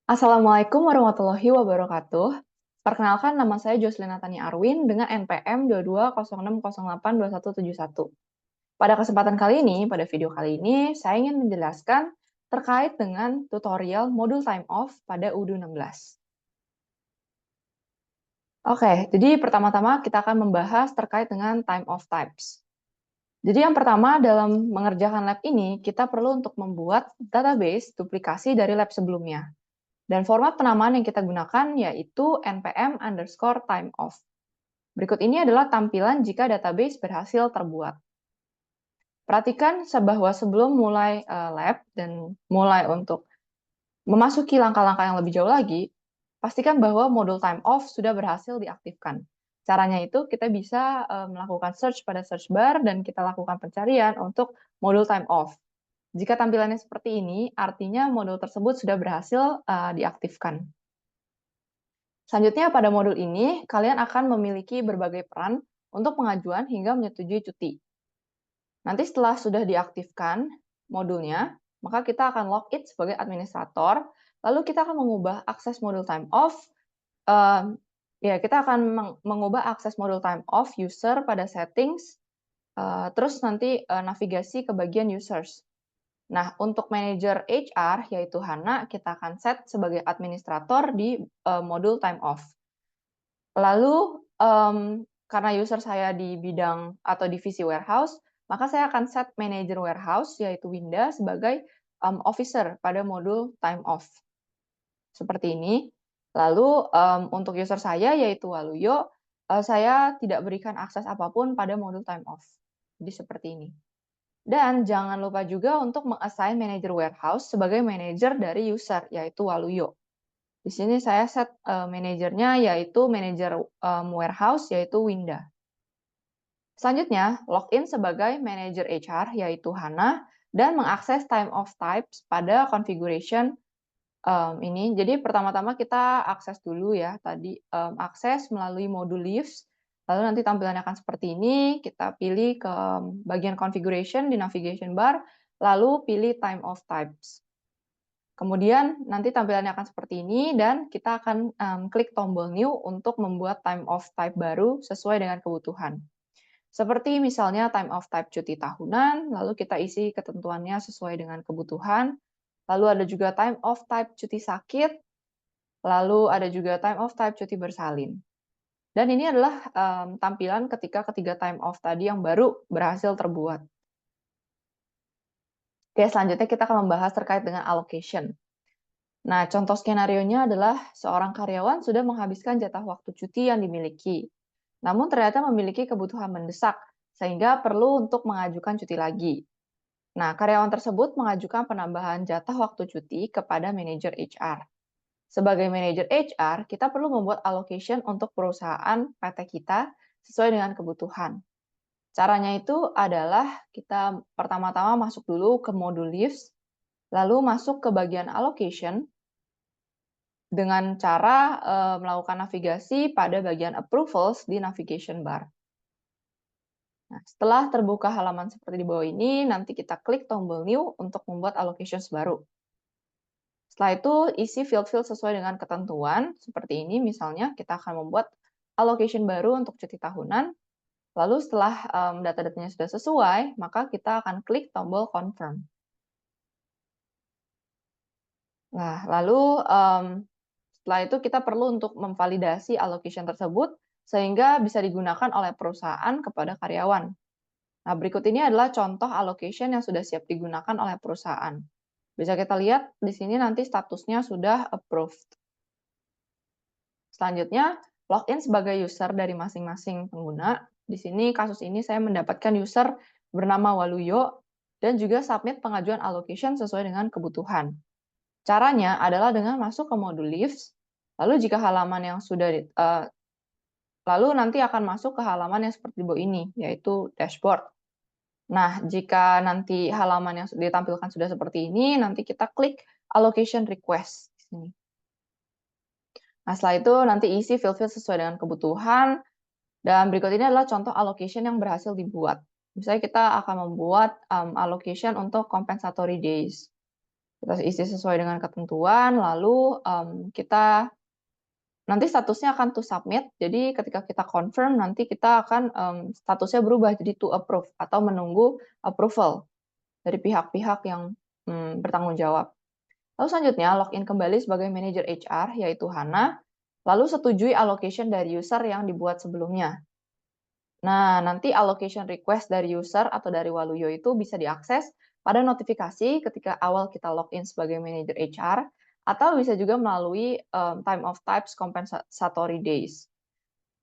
Assalamualaikum warahmatullahi wabarakatuh. Perkenalkan, nama saya Joslina Tani Arwin dengan NPM 2206082171. Pada kesempatan kali ini, pada video kali ini, saya ingin menjelaskan terkait dengan tutorial modul time off pada UDU 16. Oke, jadi pertama-tama kita akan membahas terkait dengan time off types. Jadi yang pertama, dalam mengerjakan lab ini, kita perlu untuk membuat database duplikasi dari lab sebelumnya. Dan format penamaan yang kita gunakan yaitu npm_timeoff. Berikut ini adalah tampilan jika database berhasil terbuat. Perhatikan bahwa sebelum mulai lab dan mulai untuk memasuki langkah-langkah yang lebih jauh lagi, pastikan bahwa modul timeoff sudah berhasil diaktifkan. Caranya itu kita bisa melakukan search pada search bar dan kita lakukan pencarian untuk modul timeoff. Jika tampilannya seperti ini, artinya modul tersebut sudah berhasil diaktifkan. Selanjutnya, pada modul ini, kalian akan memiliki berbagai peran untuk pengajuan hingga menyetujui cuti. Nanti setelah sudah diaktifkan modulnya, maka kita akan login sebagai administrator, lalu kita akan mengubah akses modul time off. Kita akan mengubah akses modul time off user pada settings, terus nanti navigasi ke bagian users. Nah, untuk manajer HR, yaitu Hana, kita akan set sebagai administrator di modul time off. Lalu, karena user saya di bidang atau divisi warehouse, maka saya akan set manager warehouse, yaitu Winda, sebagai officer pada modul time off. Seperti ini. Lalu, untuk user saya, yaitu Waluyo, saya tidak berikan akses apapun pada modul time off. Jadi seperti ini. Dan jangan lupa juga untuk meng-assign manager warehouse sebagai manajer dari user, yaitu Waluyo. Di sini saya set manajernya, yaitu manajer warehouse, yaitu Winda. Selanjutnya, login sebagai manager HR, yaitu Hana, dan mengakses time of types pada configuration ini. Jadi pertama-tama kita akses dulu ya, tadi akses melalui modul leaves. Lalu nanti tampilannya akan seperti ini, kita pilih ke bagian configuration di navigation bar, lalu pilih time of types. Kemudian nanti tampilannya akan seperti ini, dan kita akan klik tombol new untuk membuat time of type baru sesuai dengan kebutuhan. Seperti misalnya time of type cuti tahunan, lalu kita isi ketentuannya sesuai dengan kebutuhan. Lalu ada juga time of type cuti sakit, lalu ada juga time of type cuti bersalin. Dan ini adalah tampilan ketika ketiga time off tadi yang baru berhasil terbuat. Oke, selanjutnya kita akan membahas terkait dengan allocation. Nah, contoh skenarionya adalah seorang karyawan sudah menghabiskan jatah waktu cuti yang dimiliki, namun ternyata memiliki kebutuhan mendesak, sehingga perlu untuk mengajukan cuti lagi. Nah, karyawan tersebut mengajukan penambahan jatah waktu cuti kepada manajer HR. Sebagai manajer HR, kita perlu membuat allocation untuk perusahaan PT kita sesuai dengan kebutuhan. Caranya itu adalah kita pertama-tama masuk dulu ke modul leaves, lalu masuk ke bagian allocation dengan cara melakukan navigasi pada bagian approvals di navigation bar. Nah, setelah terbuka halaman seperti di bawah ini, nanti kita klik tombol new untuk membuat allocations baru. Setelah itu, isi field-field sesuai dengan ketentuan, seperti ini misalnya, kita akan membuat allocation baru untuk cuti tahunan, lalu setelah data-datanya sudah sesuai, maka kita akan klik tombol confirm. Nah, lalu setelah itu kita perlu untuk memvalidasi allocation tersebut, sehingga bisa digunakan oleh perusahaan kepada karyawan. Nah, berikut ini adalah contoh allocation yang sudah siap digunakan oleh perusahaan. Bisa kita lihat di sini nanti statusnya sudah approved. Selanjutnya, login sebagai user dari masing-masing pengguna. Di sini kasus ini saya mendapatkan user bernama Waluyo dan juga submit pengajuan allocation sesuai dengan kebutuhan. Caranya adalah dengan masuk ke modul leaves, lalu jika halaman yang sudah lalu nanti akan masuk ke halaman yang seperti di bawah ini, yaitu dashboard. Nah, jika nanti halaman yang ditampilkan sudah seperti ini, nanti kita klik allocation request di sini. Nah, setelah itu nanti isi field-field sesuai dengan kebutuhan, dan berikut ini adalah contoh allocation yang berhasil dibuat. Misalnya kita akan membuat allocation untuk compensatory days. Kita isi sesuai dengan ketentuan, lalu kita nanti statusnya akan to submit. Jadi ketika kita confirm, nanti kita akan statusnya berubah jadi to approve atau menunggu approval dari pihak-pihak yang bertanggung jawab. Lalu selanjutnya login kembali sebagai manager HR yaitu Hana, lalu setujui allocation dari user yang dibuat sebelumnya. Nah, nanti allocation request dari user atau dari Waluyo itu bisa diakses pada notifikasi ketika awal kita login sebagai manager HR, atau bisa juga melalui time of types compensatory days.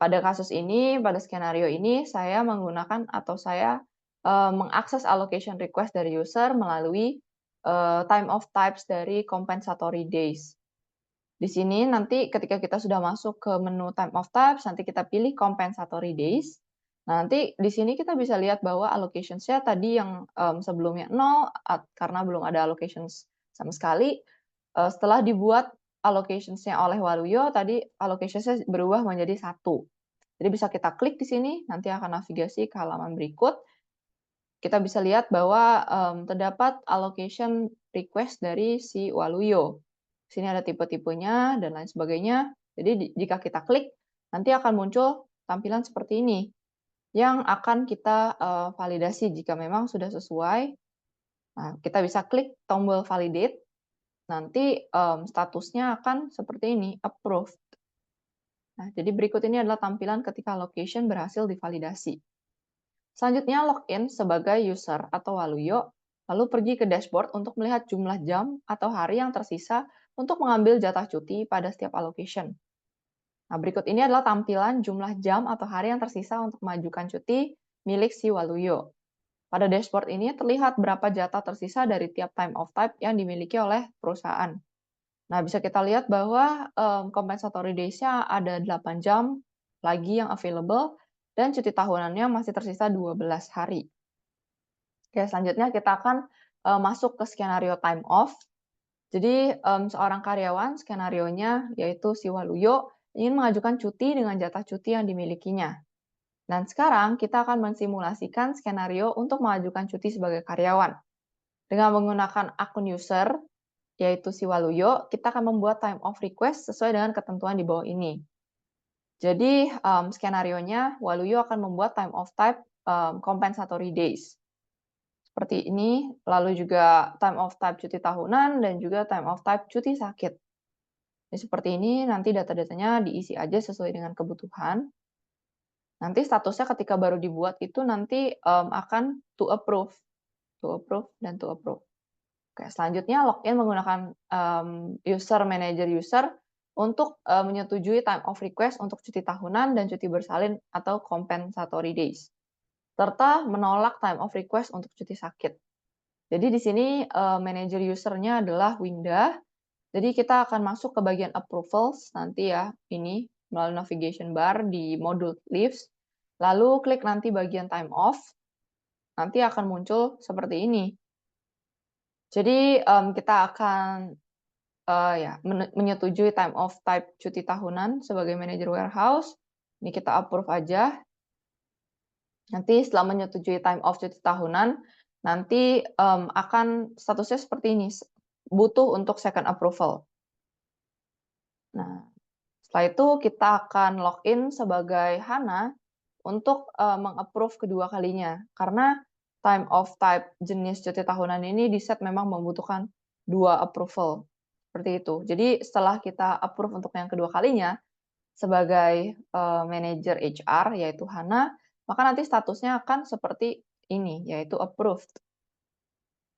Pada kasus ini, pada skenario ini, saya menggunakan atau saya mengakses allocation request dari user melalui time of types dari compensatory days. Di sini nanti ketika kita sudah masuk ke menu time of types, nanti kita pilih compensatory days. Nah, nanti di sini kita bisa lihat bahwa allocations-nya tadi yang sebelumnya 0 karena belum ada allocations sama sekali. Setelah dibuat allocations-nya oleh Waluyo, tadi allocations-nya berubah menjadi 1. Jadi bisa kita klik di sini, nanti akan navigasi ke halaman berikut. Kita bisa lihat bahwa terdapat allocation request dari si Waluyo. Di sini ada tipe-tipenya dan lain sebagainya. Jadi jika kita klik, nanti akan muncul tampilan seperti ini yang akan kita validasi jika memang sudah sesuai. Nah, kita bisa klik tombol validate, nanti statusnya akan seperti ini, approved. Nah, jadi berikut ini adalah tampilan ketika location berhasil divalidasi. Selanjutnya login sebagai user atau Waluyo, lalu pergi ke dashboard untuk melihat jumlah jam atau hari yang tersisa untuk mengambil jatah cuti pada setiap allocation. Nah, berikut ini adalah tampilan jumlah jam atau hari yang tersisa untuk mengajukan cuti milik si Waluyo. Pada dashboard ini terlihat berapa jatah tersisa dari tiap time of type yang dimiliki oleh perusahaan. Nah, bisa kita lihat bahwa compensatory days-nya ada 8 jam lagi yang available dan cuti tahunannya masih tersisa 12 hari. Oke, selanjutnya kita akan masuk ke skenario time off. Jadi seorang karyawan skenarionya yaitu si Waluyo ingin mengajukan cuti dengan jatah cuti yang dimilikinya. Dan sekarang kita akan mensimulasikan skenario untuk mengajukan cuti sebagai karyawan. Dengan menggunakan akun user, yaitu si Waluyo, kita akan membuat time off request sesuai dengan ketentuan di bawah ini. Jadi skenarionya Waluyo akan membuat time off type compensatory days. Seperti ini, lalu juga time of type cuti tahunan, dan juga time of type cuti sakit. Jadi seperti ini, nanti data-datanya diisi aja sesuai dengan kebutuhan. Nanti statusnya ketika baru dibuat itu nanti akan to approve, dan to approve. Oke, selanjutnya login menggunakan user manager user untuk menyetujui time of request untuk cuti tahunan dan cuti bersalin atau compensatory days, serta menolak time of request untuk cuti sakit. Jadi di sini manager usernya adalah Winda. Jadi kita akan masuk ke bagian approvals nanti ya, ini melalui navigation bar di modul leaves. Lalu klik nanti bagian time off. Nanti akan muncul seperti ini. Jadi kita akan menyetujui time off type cuti tahunan sebagai manager warehouse. Ini kita approve aja. Nanti setelah menyetujui time off cuti tahunan, nanti akan statusnya seperti ini, butuh untuk second approval. Nah, setelah itu kita akan login sebagai Hana untuk mengapprove kedua kalinya. Karena time of type jenis cuti tahunan ini di set memang membutuhkan 2 approval. Seperti itu. Jadi setelah kita approve untuk yang kedua kalinya, sebagai manager HR, yaitu Hana, maka nanti statusnya akan seperti ini, yaitu approved.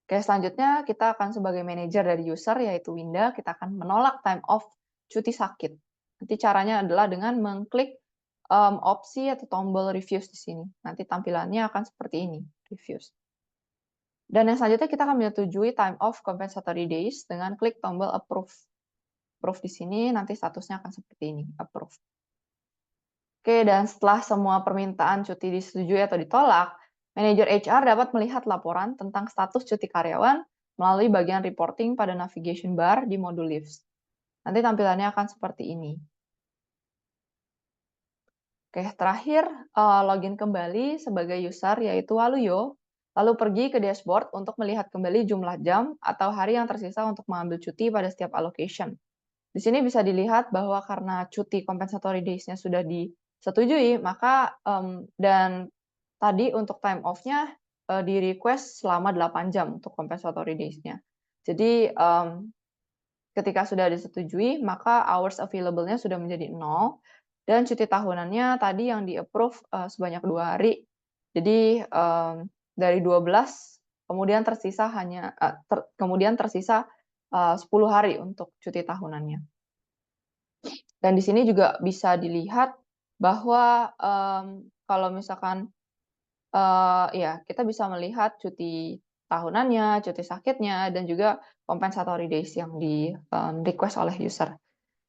Oke, selanjutnya kita akan sebagai manajer dari user, yaitu Winda, kita akan menolak time off cuti sakit. Nanti caranya adalah dengan mengklik opsi atau tombol refuse di sini. Nanti tampilannya akan seperti ini, refuse. Dan yang selanjutnya kita akan menyetujui time off compensatory days dengan klik tombol approve. Approve di sini, nanti statusnya akan seperti ini, approve. Oke, dan setelah semua permintaan cuti disetujui atau ditolak, manajer HR dapat melihat laporan tentang status cuti karyawan melalui bagian reporting pada navigation bar di modul leaves. Nanti tampilannya akan seperti ini. Oke, terakhir login kembali sebagai user yaitu Waluyo, Lalu pergi ke dashboard untuk melihat kembali jumlah jam atau hari yang tersisa untuk mengambil cuti pada setiap allocation. Di sini bisa dilihat bahwa karena cuti compensatory days-nya sudah disetujui, maka dan tadi untuk time off-nya di-request selama 8 jam untuk compensatory days-nya. Jadi ketika sudah disetujui, maka hours available-nya sudah menjadi 0 dan cuti tahunannya tadi yang di-approve sebanyak 2 hari. Jadi dari 12 kemudian tersisa 10 hari untuk cuti tahunannya. Dan di sini juga bisa dilihat bahwa kalau misalkan ya kita bisa melihat cuti tahunannya, cuti sakitnya, dan juga compensatory days yang request oleh user.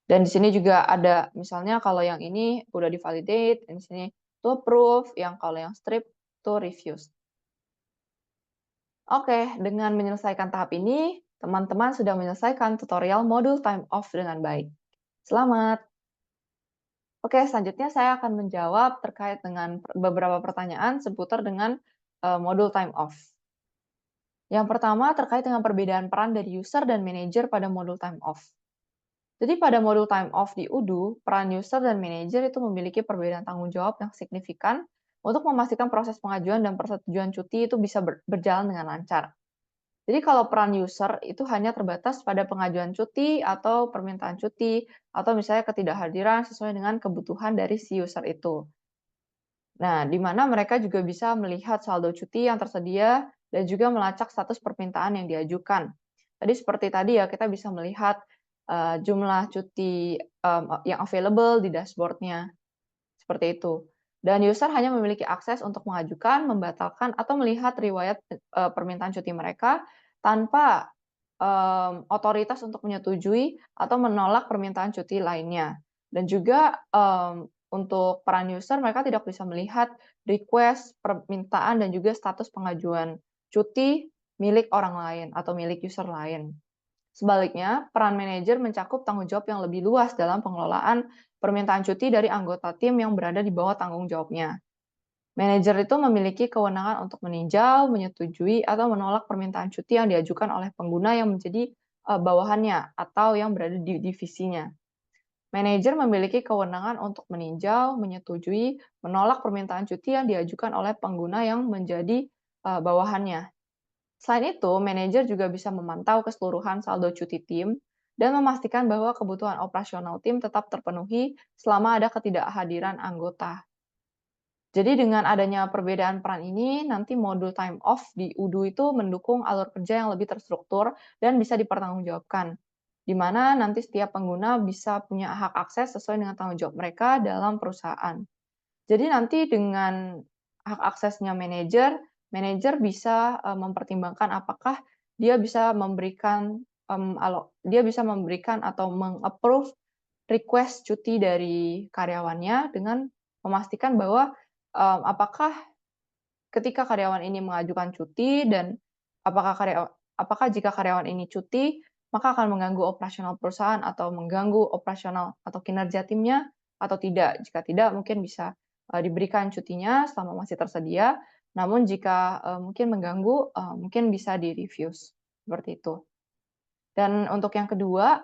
Dan di sini juga ada misalnya kalau yang ini udah di-validate, di sini to approve, yang kalau yang strip to refuse. Oke, dengan menyelesaikan tahap ini, teman-teman sudah menyelesaikan tutorial modul time off dengan baik. Selamat! Oke, selanjutnya saya akan menjawab terkait dengan beberapa pertanyaan seputar dengan modul time off. Yang pertama terkait dengan perbedaan peran dari user dan manager pada modul time off. Jadi pada modul time off di Odoo, peran user dan manager itu memiliki perbedaan tanggung jawab yang signifikan untuk memastikan proses pengajuan dan persetujuan cuti itu bisa berjalan dengan lancar. Jadi kalau peran user itu hanya terbatas pada pengajuan cuti atau permintaan cuti, atau misalnya ketidakhadiran sesuai dengan kebutuhan dari si user itu. Nah, di mana mereka juga bisa melihat saldo cuti yang tersedia dan juga melacak status permintaan yang diajukan. Tadi seperti tadi ya, kita bisa melihat jumlah cuti yang available di dashboard-nya, seperti itu. Dan user hanya memiliki akses untuk mengajukan, membatalkan, atau melihat riwayat permintaan cuti mereka tanpa otoritas untuk menyetujui atau menolak permintaan cuti lainnya. Dan juga untuk peran user, mereka tidak bisa melihat request, permintaan, dan juga status pengajuan cuti milik orang lain atau milik user lain. Sebaliknya, peran manajer mencakup tanggung jawab yang lebih luas dalam pengelolaan permintaan cuti dari anggota tim yang berada di bawah tanggung jawabnya. Manajer itu memiliki kewenangan untuk meninjau, menyetujui, atau menolak permintaan cuti yang diajukan oleh pengguna yang menjadi bawahannya atau yang berada di divisinya. Manajer memiliki kewenangan untuk meninjau, menyetujui, menolak permintaan cuti yang diajukan oleh pengguna yang menjadi bawahannya. Selain itu, manajer juga bisa memantau keseluruhan saldo cuti tim dan memastikan bahwa kebutuhan operasional tim tetap terpenuhi selama ada ketidakhadiran anggota. Jadi dengan adanya perbedaan peran ini, nanti modul time off di Odoo itu mendukung alur kerja yang lebih terstruktur dan bisa dipertanggungjawabkan, di mana nanti setiap pengguna bisa punya hak akses sesuai dengan tanggung jawab mereka dalam perusahaan. Jadi nanti dengan hak aksesnya manajer, manajer bisa mempertimbangkan apakah dia bisa memberikan atau meng-approve request cuti dari karyawannya dengan memastikan bahwa apakah ketika karyawan ini mengajukan cuti dan apakah jika karyawan ini cuti, maka akan mengganggu operasional perusahaan atau mengganggu operasional atau kinerja timnya atau tidak. Jika tidak, mungkin bisa diberikan cutinya selama masih tersedia. Namun jika mungkin mengganggu, mungkin bisa di-refuse. Seperti itu. Dan untuk yang kedua,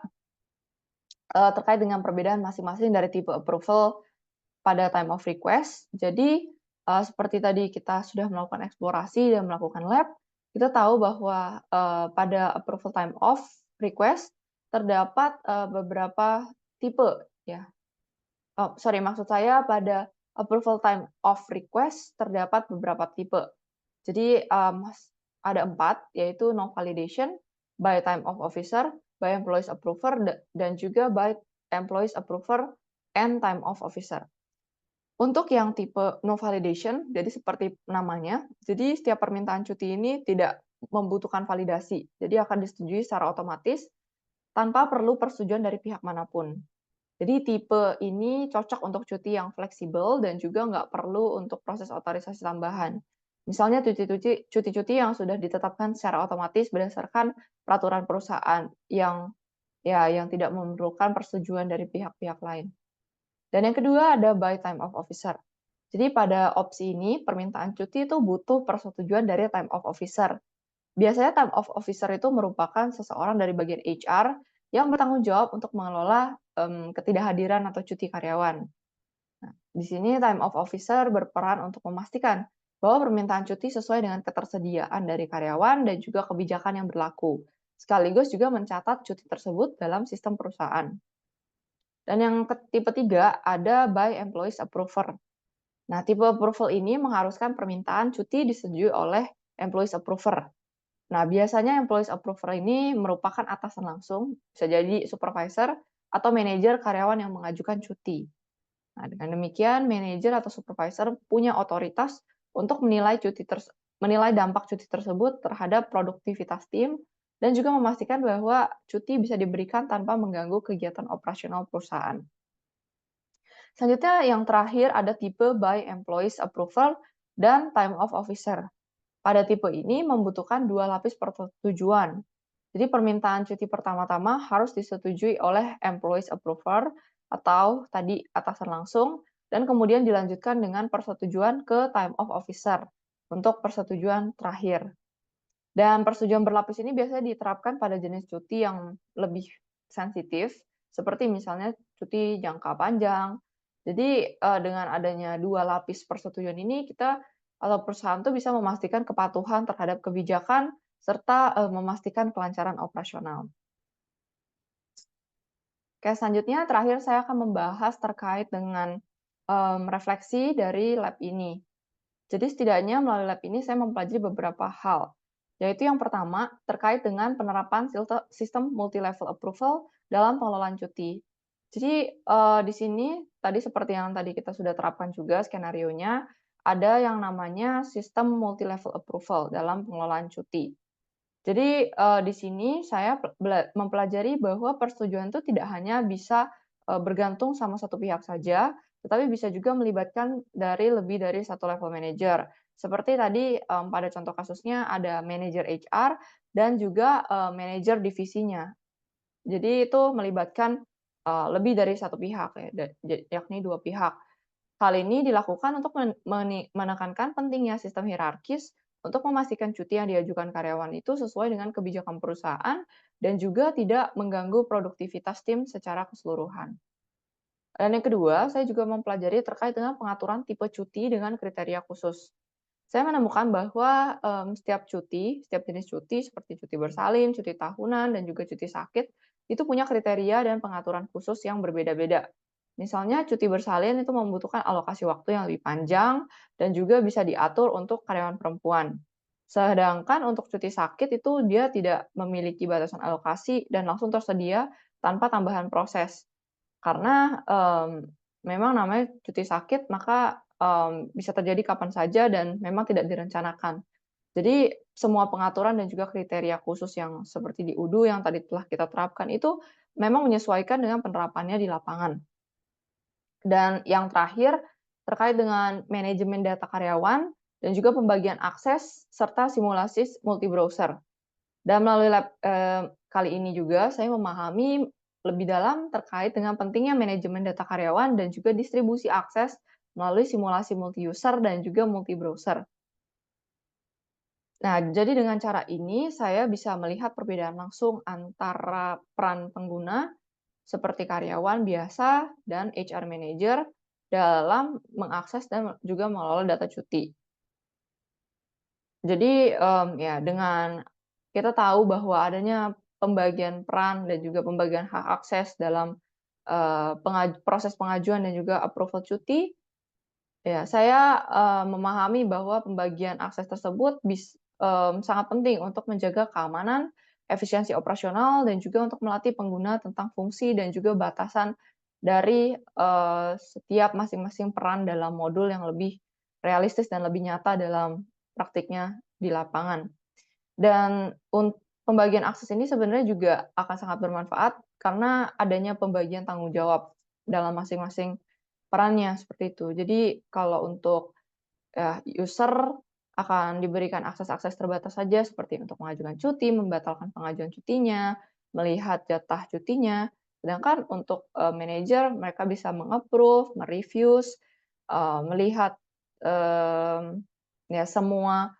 terkait dengan perbedaan masing-masing dari tipe approval pada time of request. Jadi, seperti tadi kita sudah melakukan eksplorasi dan melakukan lab, kita tahu bahwa pada approval time of request terdapat beberapa tipe ya. Maksud saya pada approval time of request terdapat beberapa tipe. Jadi ada 4, yaitu no validation, by time of officer, by employees approver, dan juga by employees approver and time of officer. Untuk yang tipe no validation, jadi seperti namanya, jadi setiap permintaan cuti ini tidak membutuhkan validasi, jadi akan disetujui secara otomatis tanpa perlu persetujuan dari pihak manapun. Jadi tipe ini cocok untuk cuti yang fleksibel dan juga nggak perlu untuk proses otorisasi tambahan. Misalnya cuti-cuti yang sudah ditetapkan secara otomatis berdasarkan peraturan perusahaan yang tidak memerlukan persetujuan dari pihak-pihak lain. Dan yang kedua ada by time of officer. Jadi pada opsi ini, permintaan cuti itu butuh persetujuan dari time off officer. Biasanya time off officer itu merupakan seseorang dari bagian HR yang bertanggung jawab untuk mengelola ketidakhadiran atau cuti karyawan. Nah, di sini time off officer berperan untuk memastikan bahwa permintaan cuti sesuai dengan ketersediaan dari karyawan dan juga kebijakan yang berlaku. Sekaligus juga mencatat cuti tersebut dalam sistem perusahaan. Dan yang tipe 3 ada by employees approver. Nah, tipe approval ini mengharuskan permintaan cuti disetujui oleh employees approver. Nah, biasanya employees approver ini merupakan atasan langsung, bisa jadi supervisor atau manajer karyawan yang mengajukan cuti. Nah, dengan demikian manajer atau supervisor punya otoritas untuk menilai dampak cuti tersebut terhadap produktivitas tim dan juga memastikan bahwa cuti bisa diberikan tanpa mengganggu kegiatan operasional perusahaan. Selanjutnya yang terakhir ada tipe by employees approval dan time off officer. Pada tipe ini membutuhkan dua lapis persetujuan. Jadi permintaan cuti pertama-tama harus disetujui oleh employees approver atau tadi atasan langsung dan kemudian dilanjutkan dengan persetujuan ke time off officer untuk persetujuan terakhir. Dan persetujuan berlapis ini biasanya diterapkan pada jenis cuti yang lebih sensitif, seperti misalnya cuti jangka panjang. Jadi, dengan adanya 2 lapis persetujuan ini, kita atau perusahaan tuh bisa memastikan kepatuhan terhadap kebijakan, serta, memastikan kelancaran operasional. Oke, selanjutnya terakhir saya akan membahas terkait dengan, refleksi dari lab ini. Jadi setidaknya melalui lab ini saya mempelajari beberapa hal, yaitu yang pertama terkait dengan penerapan sistem multi-level approval dalam pengelolaan cuti. Jadi di sini tadi seperti yang tadi kita sudah terapkan juga skenarionya, ada yang namanya sistem multi-level approval dalam pengelolaan cuti. Jadi, di sini saya mempelajari bahwa persetujuan itu tidak hanya bisa, bergantung sama satu pihak saja, tetapi bisa juga melibatkan dari lebih dari satu level manajer. Seperti tadi, pada contoh kasusnya ada manajer HR dan juga, manajer divisinya. Jadi itu melibatkan, lebih dari satu pihak ya, yakni 2 pihak. Hal ini dilakukan untuk menekankan pentingnya sistem hierarkis untuk memastikan cuti yang diajukan karyawan itu sesuai dengan kebijakan perusahaan dan juga tidak mengganggu produktivitas tim secara keseluruhan. Dan yang kedua, saya juga mempelajari terkait dengan pengaturan tipe cuti dengan kriteria khusus. Saya menemukan bahwa setiap jenis cuti seperti cuti bersalin, cuti tahunan, dan juga cuti sakit itu punya kriteria dan pengaturan khusus yang berbeda-beda. Misalnya cuti bersalin itu membutuhkan alokasi waktu yang lebih panjang dan juga bisa diatur untuk karyawan perempuan. Sedangkan untuk cuti sakit itu dia tidak memiliki batasan alokasi dan langsung tersedia tanpa tambahan proses. Karena, memang namanya cuti sakit maka, bisa terjadi kapan saja dan memang tidak direncanakan. Jadi semua pengaturan dan juga kriteria khusus yang seperti di UDU yang tadi telah kita terapkan itu memang menyesuaikan dengan penerapannya di lapangan. Dan yang terakhir, terkait dengan manajemen data karyawan dan juga pembagian akses serta simulasi multi-browser. Dan melalui lab kali ini juga saya memahami lebih dalam terkait dengan pentingnya manajemen data karyawan dan juga distribusi akses melalui simulasi multi-user dan juga multi-browser. Nah, jadi dengan cara ini saya bisa melihat perbedaan langsung antara peran pengguna seperti karyawan biasa dan HR manager dalam mengakses dan juga mengelola data cuti. Jadi, ya dengan kita tahu bahwa adanya pembagian peran dan juga pembagian hak akses dalam, proses pengajuan dan juga approval cuti, ya saya, memahami bahwa pembagian akses tersebut sangat penting untuk menjaga keamanan, efisiensi operasional, dan juga untuk melatih pengguna tentang fungsi dan juga batasan dari, setiap masing-masing peran dalam modul yang lebih realistis dan lebih nyata dalam praktiknya di lapangan. Dan pembagian akses ini sebenarnya juga akan sangat bermanfaat karena adanya pembagian tanggung jawab dalam masing-masing perannya, seperti itu. Jadi kalau untuk, user akan diberikan akses-akses terbatas saja seperti untuk mengajukan cuti, membatalkan pengajuan cutinya, melihat jatah cutinya. Sedangkan untuk, manajer mereka bisa melihat ya semua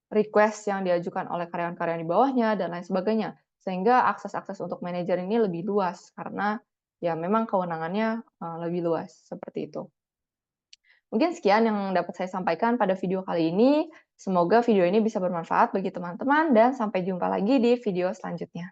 request yang diajukan oleh karyawan-karyawan di bawahnya dan lain sebagainya. Sehingga akses-akses untuk manajer ini lebih luas karena ya memang kewenangannya, lebih luas, seperti itu. Mungkin sekian yang dapat saya sampaikan pada video kali ini. Semoga video ini bisa bermanfaat bagi teman-teman dan sampai jumpa lagi di video selanjutnya.